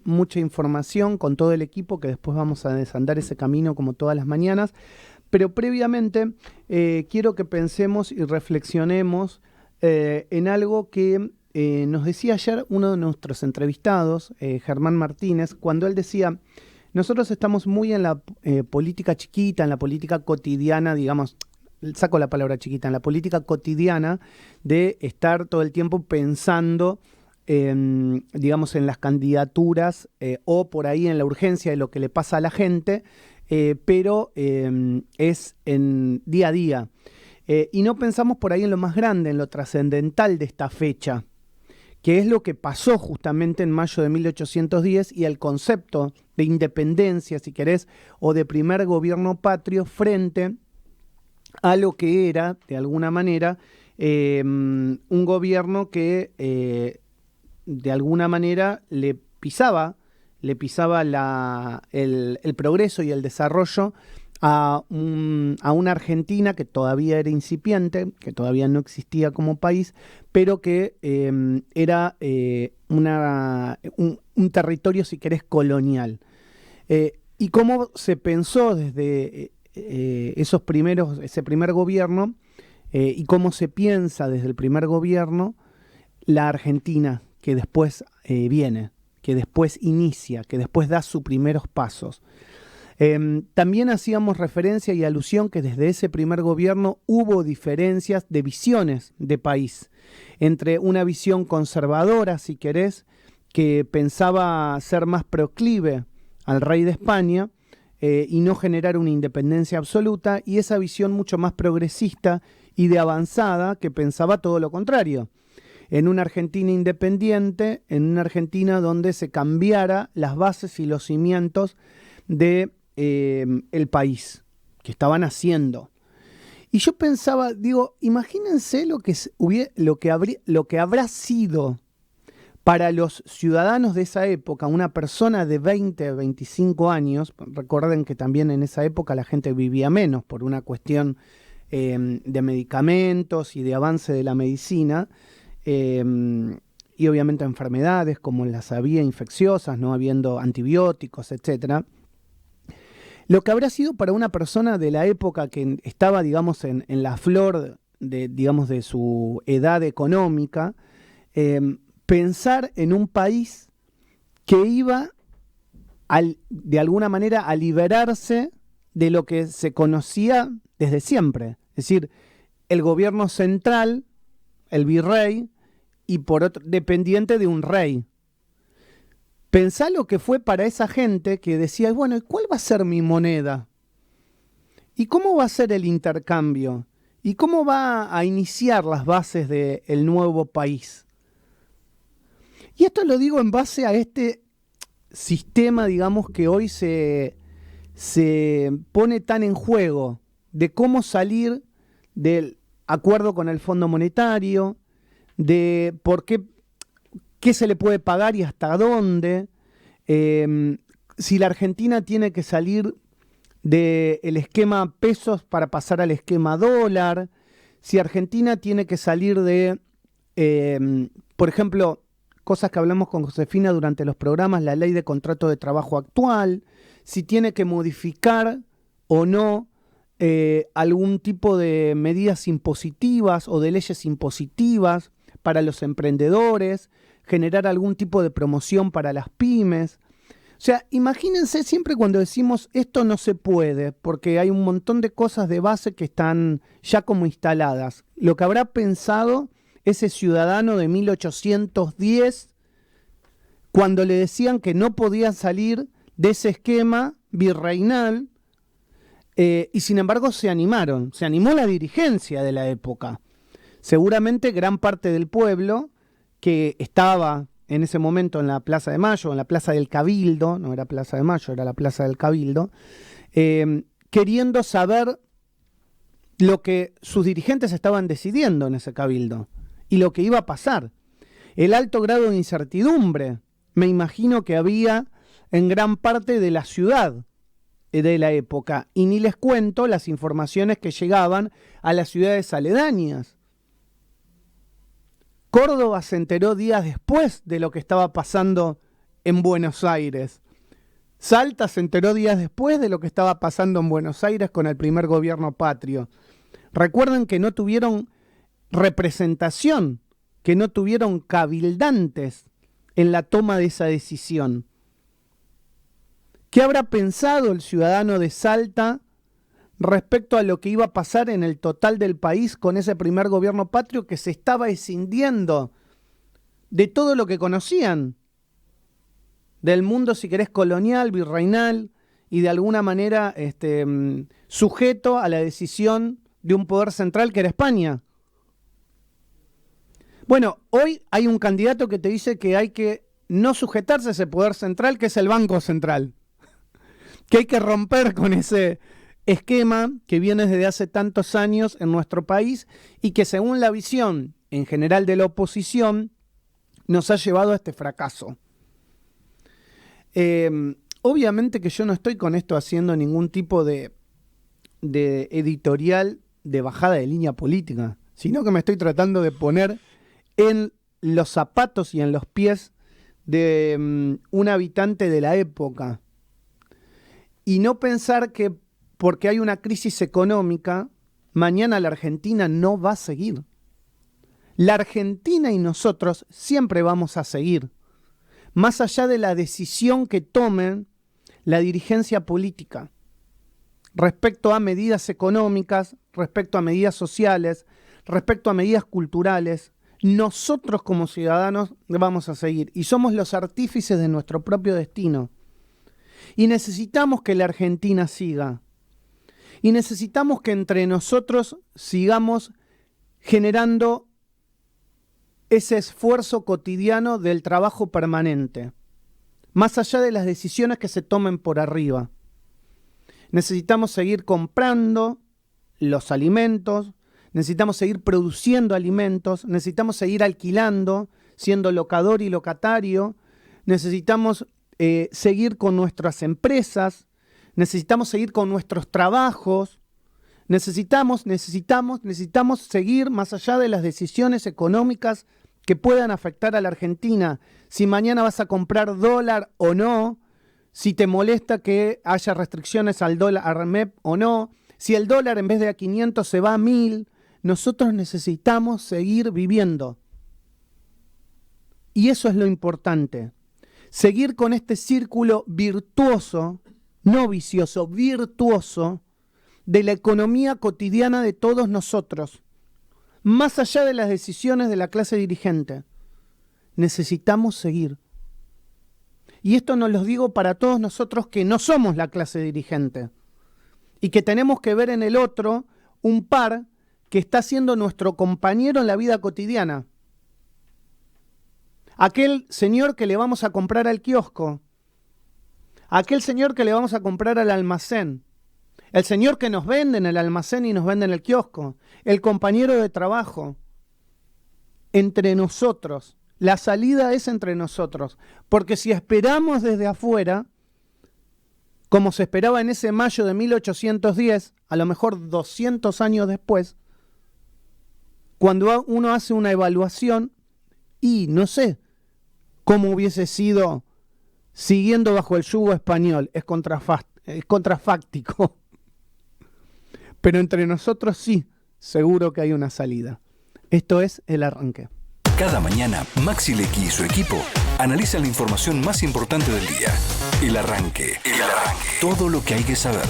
mucha información con todo el equipo que después vamos a desandar ese camino como todas las mañanas, pero previamente quiero que pensemos y reflexionemos en algo que nos decía ayer uno de nuestros entrevistados, Germán Martínez, cuando él decía, nosotros estamos muy en la política chiquita, en la política cotidiana, digamos, saco la palabra chiquita, en la política cotidiana de estar todo el tiempo pensando digamos, en las candidaturas o por ahí en la urgencia de lo que le pasa a la gente, pero es en día a día. Y no pensamos por ahí en lo más grande, en lo trascendental de esta fecha, que es lo que pasó justamente en mayo de 1810 y el concepto de independencia, si querés, o de primer gobierno patrio frente a lo que era, de alguna manera, un gobierno que de alguna manera le pisaba el progreso y el desarrollo a una Argentina que todavía era incipiente, que todavía no existía como país, pero que era un territorio, si querés, colonial. Y cómo se pensó desde ese primer gobierno, y cómo se piensa desde el primer gobierno la Argentina que después viene, que después inicia, que después da sus primeros pasos. También hacíamos referencia y alusión que desde ese primer gobierno hubo diferencias de visiones de país, entre una visión conservadora, si querés, que pensaba ser más proclive al rey de España y no generar una independencia absoluta, y esa visión mucho más progresista y de avanzada que pensaba todo lo contrario, en una Argentina independiente, en una Argentina donde se cambiara las bases y los cimientos de el país que estaban haciendo. Y yo pensaba, digo, imagínense lo que habrá sido para los ciudadanos de esa época, una persona de 20, 25 años, recuerden que también en esa época la gente vivía menos por una cuestión de medicamentos y de avance de la medicina, y obviamente enfermedades como las había infecciosas, no habiendo antibióticos, etcétera. Lo que habrá sido para una persona de la época que estaba, digamos, en la flor digamos, de su edad económica, pensar en un país que iba de alguna manera a liberarse de lo que se conocía desde siempre. Es decir, el gobierno central, el virrey, y por otro, dependiente de un rey. Pensá lo que fue para esa gente que decía, bueno, ¿y cuál va a ser mi moneda? ¿Y cómo va a ser el intercambio? ¿Y cómo va a iniciar las bases del nuevo país? Y esto lo digo en base a este sistema, digamos, que hoy se pone tan en juego, de cómo salir del acuerdo con el Fondo Monetario, de por qué se le puede pagar y hasta dónde, si la Argentina tiene que salir del esquema pesos para pasar al esquema dólar, si Argentina tiene que salir de, por ejemplo, cosas que hablamos con Josefina durante los programas, la ley de contrato de trabajo actual, si tiene que modificar o no algún tipo de medidas impositivas o de leyes impositivas para los emprendedores, generar algún tipo de promoción para las pymes. O sea, imagínense siempre cuando decimos esto no se puede, porque hay un montón de cosas de base que están ya como instaladas. Lo que habrá pensado ese ciudadano de 1810 cuando le decían que no podía salir de ese esquema virreinal, y sin embargo se animó la dirigencia de la época. Seguramente gran parte del pueblo que estaba en ese momento en la Plaza de Mayo, en la Plaza del Cabildo, no era Plaza de Mayo, era la Plaza del Cabildo, queriendo saber lo que sus dirigentes estaban decidiendo en ese Cabildo y lo que iba a pasar. El alto grado de incertidumbre, me imagino que había en gran parte de la ciudad de la época, y ni les cuento las informaciones que llegaban a las ciudades aledañas. Córdoba se enteró días después de lo que estaba pasando en Buenos Aires. Salta se enteró días después de lo que estaba pasando en Buenos Aires con el primer gobierno patrio. Recuerden que no tuvieron representación, que no tuvieron cabildantes en la toma de esa decisión. ¿Qué habrá pensado el ciudadano de Salta respecto a lo que iba a pasar en el total del país con ese primer gobierno patrio que se estaba escindiendo de todo lo que conocían? Del mundo, si querés, colonial, virreinal y de alguna manera sujeto a la decisión de un poder central que era España. Bueno, hoy hay un candidato que te dice que hay que no sujetarse a ese poder central, que es el Banco Central. Que hay que romper con ese esquema que viene desde hace tantos años en nuestro país y que según la visión en general de la oposición nos ha llevado a este fracaso. Obviamente que yo no estoy con esto haciendo ningún tipo de editorial de bajada de línea política, sino que me estoy tratando de poner en los zapatos y en los pies de un habitante de la época y no pensar que porque hay una crisis económica, mañana la Argentina no va a seguir. La Argentina y nosotros siempre vamos a seguir, más allá de la decisión que tomen la dirigencia política respecto a medidas económicas, respecto a medidas sociales, respecto a medidas culturales. Nosotros como ciudadanos vamos a seguir y somos los artífices de nuestro propio destino. Y necesitamos que la Argentina siga. Y necesitamos que entre nosotros sigamos generando ese esfuerzo cotidiano del trabajo permanente, más allá de las decisiones que se tomen por arriba. Necesitamos seguir comprando los alimentos, necesitamos seguir produciendo alimentos, necesitamos seguir alquilando, siendo locador y locatario, necesitamos seguir con nuestras empresas, necesitamos seguir con nuestros trabajos, necesitamos seguir más allá de las decisiones económicas que puedan afectar a la Argentina. Si mañana vas a comprar dólar o no, si te molesta que haya restricciones al dólar MEP o no, si el dólar en vez de a 500 se va a 1000, nosotros necesitamos seguir viviendo. Y eso es lo importante. Seguir con este círculo virtuoso, no vicioso, virtuoso, de la economía cotidiana de todos nosotros, más allá de las decisiones de la clase dirigente. Necesitamos seguir. Y esto nos lo digo para todos nosotros que no somos la clase dirigente y que tenemos que ver en el otro un par que está siendo nuestro compañero en la vida cotidiana. Aquel señor que le vamos a comprar al kiosco, aquel señor que le vamos a comprar al almacén, el señor que nos vende en el almacén y nos vende en el kiosco, el compañero de trabajo, entre nosotros. La salida es entre nosotros, porque si esperamos desde afuera, como se esperaba en ese mayo de 1810, a lo mejor 200 años después, cuando uno hace una evaluación, y no sé cómo hubiese sido siguiendo bajo el yugo español, es contrafáctico. Pero entre nosotros sí, seguro que hay una salida. Esto es El Arranque. Cada mañana, Maxi Lecky y su equipo analizan la información más importante del día. El Arranque. Todo lo que hay que saber.